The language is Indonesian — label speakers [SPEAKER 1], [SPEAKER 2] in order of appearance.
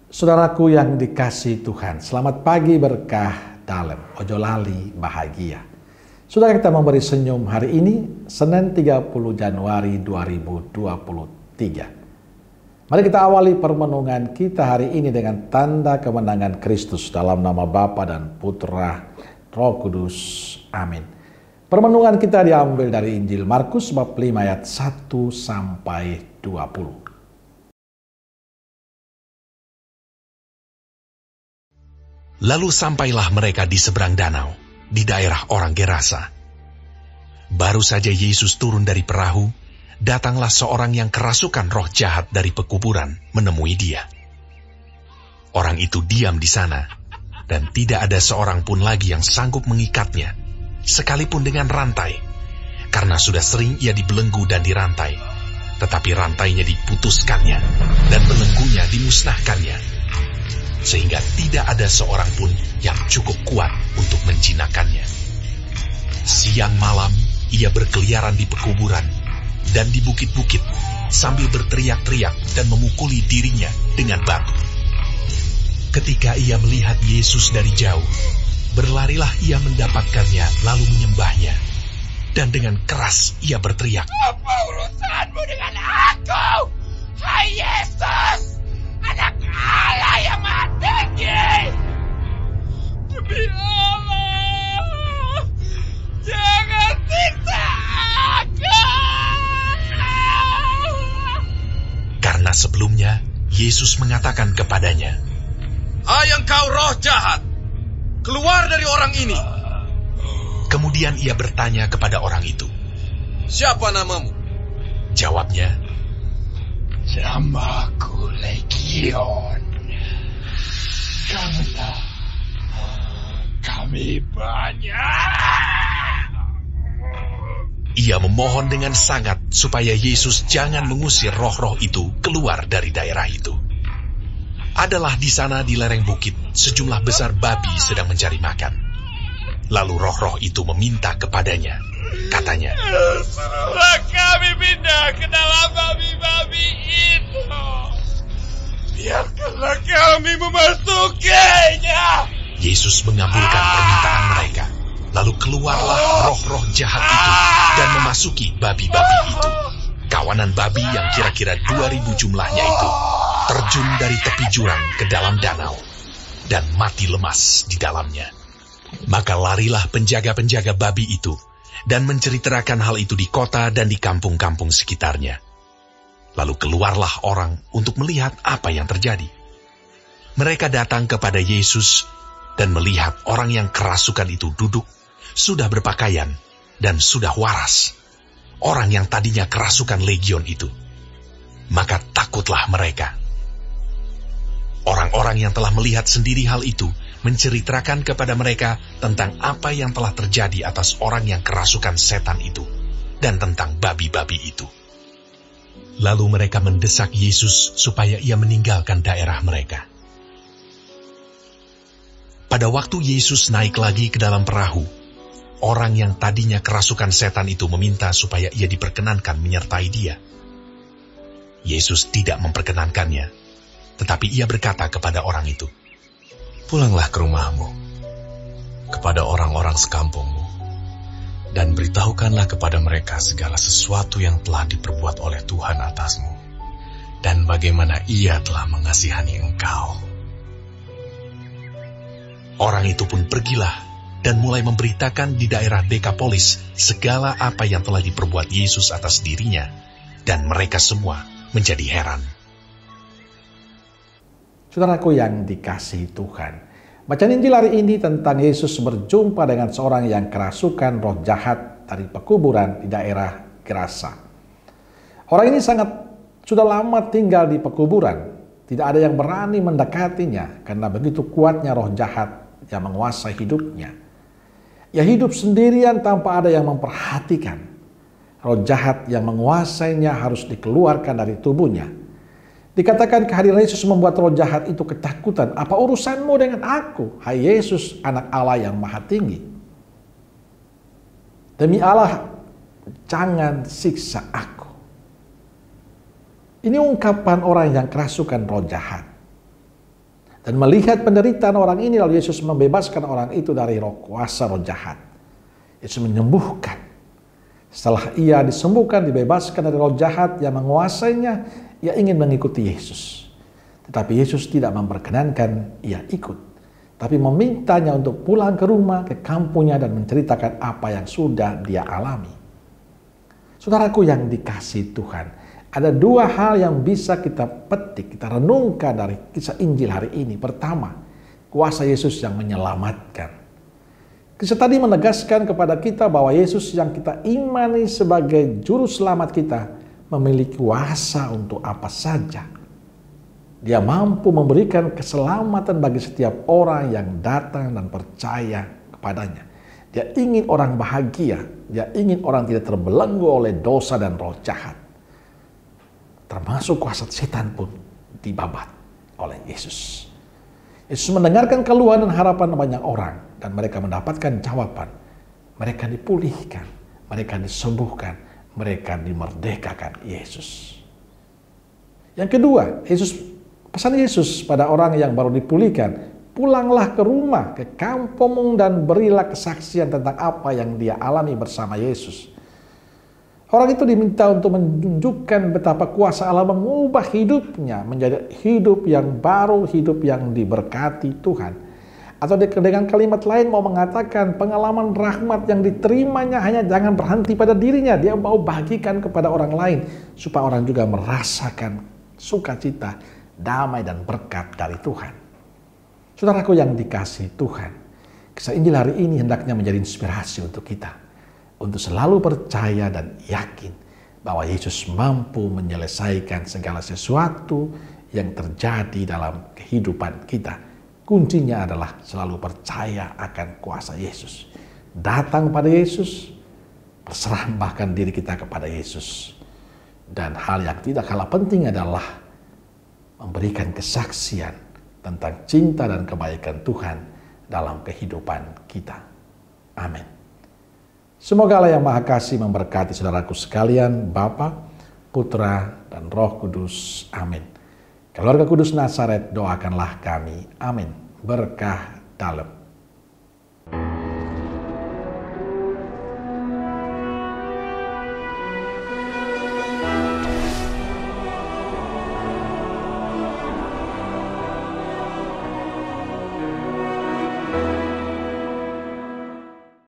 [SPEAKER 1] Saudaraku yang dikasihi Tuhan, selamat pagi berkah dalam, ojo lali bahagia. Saudara, kita memberi senyum hari ini, Senin 30 Januari 2023. Mari kita awali permenungan kita hari ini dengan tanda kemenangan Kristus dalam nama Bapa dan Putra Roh Kudus. Amin. Permenungan kita diambil dari Injil Markus bab 5 ayat 1 sampai 20.
[SPEAKER 2] Lalu sampailah mereka di seberang danau, di daerah orang Gerasa. Baru saja Yesus turun dari perahu, datanglah seorang yang kerasukan roh jahat dari pekuburan menemui dia. Orang itu diam di sana, dan tidak ada seorang pun lagi yang sanggup mengikatnya, sekalipun dengan rantai, karena sudah sering ia dibelenggu dan dirantai, tetapi rantainya diputuskannya, dan belenggunya dimusnahkannya, sehingga tidak ada seorang pun yang cukup kuat untuk menjinakkannya. Siang malam ia berkeliaran di pekuburan dan di bukit-bukit sambil berteriak-teriak dan memukuli dirinya dengan batu. Ketika ia melihat Yesus dari jauh, berlarilah ia mendapatkannya lalu menyembahnya. Dan dengan keras ia berteriak, "Apa urusanmu dengan aku, hai Yesus, Anak Allah yang Maha Tinggi? Demi Allah, jangan siksa aku!" Karena sebelumnya Yesus mengatakan kepadanya, "Hai engkau roh jahat, keluar dari orang ini." Kemudian ia bertanya kepada orang itu, "Siapa namamu?" Jawabnya, "Namaku Legion, karena kami banyak." Ia memohon dengan sangat supaya Yesus jangan mengusir roh-roh itu keluar dari daerah itu. Adalah di sana di lereng bukit sejumlah besar babi sedang mencari makan. Lalu roh-roh itu meminta kepadanya, katanya, "Suruhlah kami pindah ke dalam babi-babi itu. Biarkanlah kami memasukinya." Yesus mengabulkan permintaan mereka. Lalu keluarlah roh-roh jahat itu dan memasuki babi-babi itu. Kawanan babi yang kira-kira 2.000 jumlahnya itu terjun dari tepi jurang ke dalam danau dan mati lemas di dalamnya. Maka larilah penjaga-penjaga babi itu dan menceritakan hal itu di kota dan di kampung-kampung sekitarnya. Lalu keluarlah orang untuk melihat apa yang terjadi. Mereka datang kepada Yesus dan melihat orang yang kerasukan itu duduk, sudah berpakaian, dan sudah waras. Orang yang tadinya kerasukan legion itu. Maka takutlah mereka. Orang-orang yang telah melihat sendiri hal itu menceritakan kepada mereka tentang apa yang telah terjadi atas orang yang kerasukan setan itu dan tentang babi-babi itu. Lalu mereka mendesak Yesus supaya ia meninggalkan daerah mereka. Pada waktu Yesus naik lagi ke dalam perahu, orang yang tadinya kerasukan setan itu meminta supaya ia diperkenankan menyertai dia. Yesus tidak memperkenankannya, tetapi ia berkata kepada orang itu, "Pulanglah ke rumahmu, kepada orang-orang sekampungmu, dan beritahukanlah kepada mereka segala sesuatu yang telah diperbuat oleh Tuhan atasmu, dan bagaimana Ia telah mengasihani engkau." Orang itu pun pergilah dan mulai memberitakan di daerah Dekapolis segala apa yang telah diperbuat Yesus atas dirinya, dan mereka semua menjadi heran.
[SPEAKER 1] Saudaraku yang dikasihi Tuhan, bacaan Injil hari ini tentang Yesus berjumpa dengan seorang yang kerasukan roh jahat dari pekuburan di daerah Gerasa. Orang ini sudah lama tinggal di pekuburan. Tidak ada yang berani mendekatinya karena begitu kuatnya roh jahat yang menguasai hidupnya. Ia hidup sendirian tanpa ada yang memperhatikan. Roh jahat yang menguasainya harus dikeluarkan dari tubuhnya. Dikatakan kehadiran Yesus membuat roh jahat itu ketakutan. "Apa urusanmu dengan aku, hai Yesus, Anak Allah yang Maha Tinggi? Demi Allah, jangan siksa aku." Ini ungkapan orang yang kerasukan roh jahat. Dan melihat penderitaan orang ini, lalu Yesus membebaskan orang itu dari kuasa roh jahat. Yesus menyembuhkan. Setelah ia disembuhkan, dibebaskan dari roh jahat yang menguasainya, ia ingin mengikuti Yesus. Tetapi Yesus tidak memperkenankan ia ikut, tapi memintanya untuk pulang ke rumah, ke kampungnya, dan menceritakan apa yang sudah dia alami. Saudaraku yang dikasihi Tuhan, ada dua hal yang bisa kita petik, kita renungkan dari kisah Injil hari ini. Pertama, kuasa Yesus yang menyelamatkan. Kisah tadi menegaskan kepada kita bahwa Yesus yang kita imani sebagai juru selamat kita memiliki kuasa untuk apa saja. Dia mampu memberikan keselamatan bagi setiap orang yang datang dan percaya kepadanya. Dia ingin orang bahagia, dia ingin orang tidak terbelenggu oleh dosa dan roh jahat. Termasuk kuasa setan pun dibabat oleh Yesus. Yesus mendengarkan keluhan dan harapan banyak orang, dan mereka mendapatkan jawaban. Mereka dipulihkan, mereka disembuhkan, mereka dimerdekakan Yesus. Yang kedua, pesan Yesus pada orang yang baru dipulihkan, pulanglah ke rumah, ke kampung, dan berilah kesaksian tentang apa yang dia alami bersama Yesus. Orang itu diminta untuk menunjukkan betapa kuasa Allah mengubah hidupnya menjadi hidup yang baru, hidup yang diberkati Tuhan. Atau dengan kalimat lain mau mengatakan pengalaman rahmat yang diterimanya hanya jangan berhenti pada dirinya. Dia mau bagikan kepada orang lain supaya orang juga merasakan sukacita, damai dan berkat dari Tuhan. Saudaraku yang dikasihi Tuhan, kisah Injil hari ini hendaknya menjadi inspirasi untuk kita. Untuk selalu percaya dan yakin bahwa Yesus mampu menyelesaikan segala sesuatu yang terjadi dalam kehidupan kita. Kuncinya adalah selalu percaya akan kuasa Yesus. Datang pada Yesus, persembahkan diri kita kepada Yesus. Dan hal yang tidak kalah penting adalah memberikan kesaksian tentang cinta dan kebaikan Tuhan dalam kehidupan kita. Amin. Semoga Allah yang Maha Kasih memberkati saudaraku sekalian, Bapa, Putra, dan Roh Kudus. Amin. Keluarga Kudus Nazaret, doakanlah kami. Amin. Berkah dalam.